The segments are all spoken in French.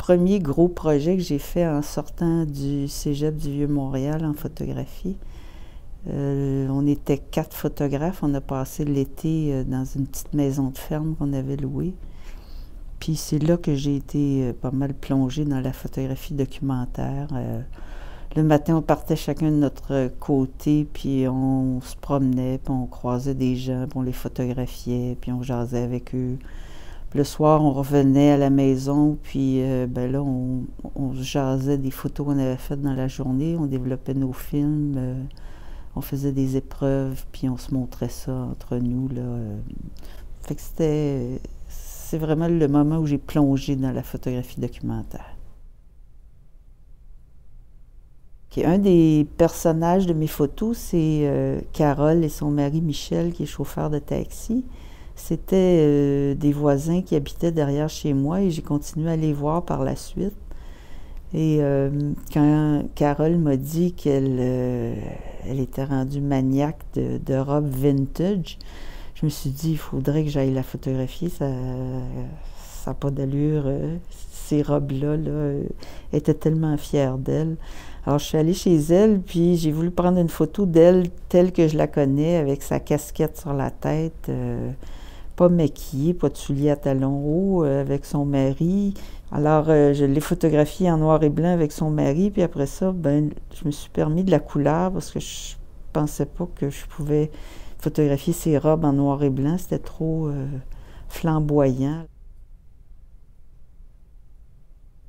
premier gros projet que j'ai fait en sortant du Cégep du Vieux-Montréal en photographie. On était 4 photographes. On a passé l'été dans une petite maison de ferme qu'on avait louée. Puis c'est là que j'ai été pas mal plongée dans la photographie documentaire. Le matin, on partait chacun de notre côté, puis on se promenait, puis on croisait des gens, puis on les photographiait, puis on jasait avec eux. Puis le soir, on revenait à la maison, puis ben là, on jasait des photos qu'on avait faites dans la journée, on développait nos films, on faisait des épreuves, puis on se montrait ça entre nous, là. Fait que c'est vraiment le moment où j'ai plongé dans la photographie documentaire. Un des personnages de mes photos, c'est Carole et son mari Michel, qui est chauffeur de taxi. C'était des voisins qui habitaient derrière chez moi et j'ai continué à les voir par la suite. Et quand Carole m'a dit qu'elle était rendue maniaque de robes vintage, je me suis dit, il faudrait que j'aille la photographier, ça n'a pas d'allure. Ces robes-là, elle était tellement fière d'elle. Alors, je suis allée chez elle, puis j'ai voulu prendre une photo d'elle telle que je la connais, avec sa casquette sur la tête, pas maquillée, pas de souliers à talons hauts, avec son mari. Alors, je l'ai photographiée en noir et blanc avec son mari, puis après ça, ben, je me suis permis de la couleur parce que je pensais pas que je pouvais photographier ses robes en noir et blanc, c'était trop flamboyant.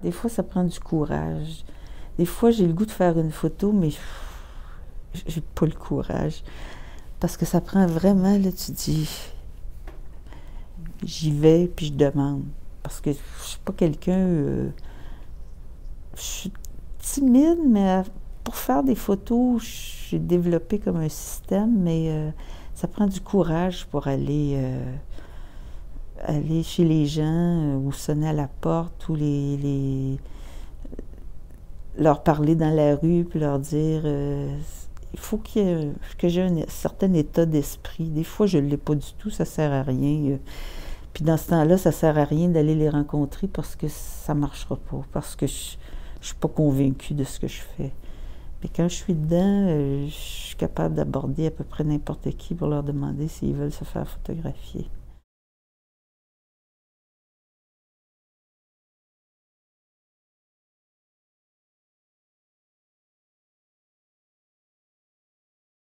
Des fois, ça prend du courage. Des fois, j'ai le goût de faire une photo, mais j'ai pas le courage. Parce que ça prend vraiment, là, tu dis, j'y vais, puis je demande. Parce que je suis pas quelqu'un... je suis timide, mais pour faire des photos, j'ai développé comme un système, mais ça prend du courage pour aller chez les gens ou sonner à la porte ou leur parler dans la rue puis leur dire il faut que j'ai un certain état d'esprit. Des fois, je ne l'ai pas du tout, ça ne sert à rien. Puis dans ce temps-là, ça ne sert à rien d'aller les rencontrer parce que ça ne marchera pas, parce que je ne suis pas convaincue de ce que je fais. Mais quand je suis dedans, je suis capable d'aborder à peu près n'importe qui pour leur demander s'ils veulent se faire photographier.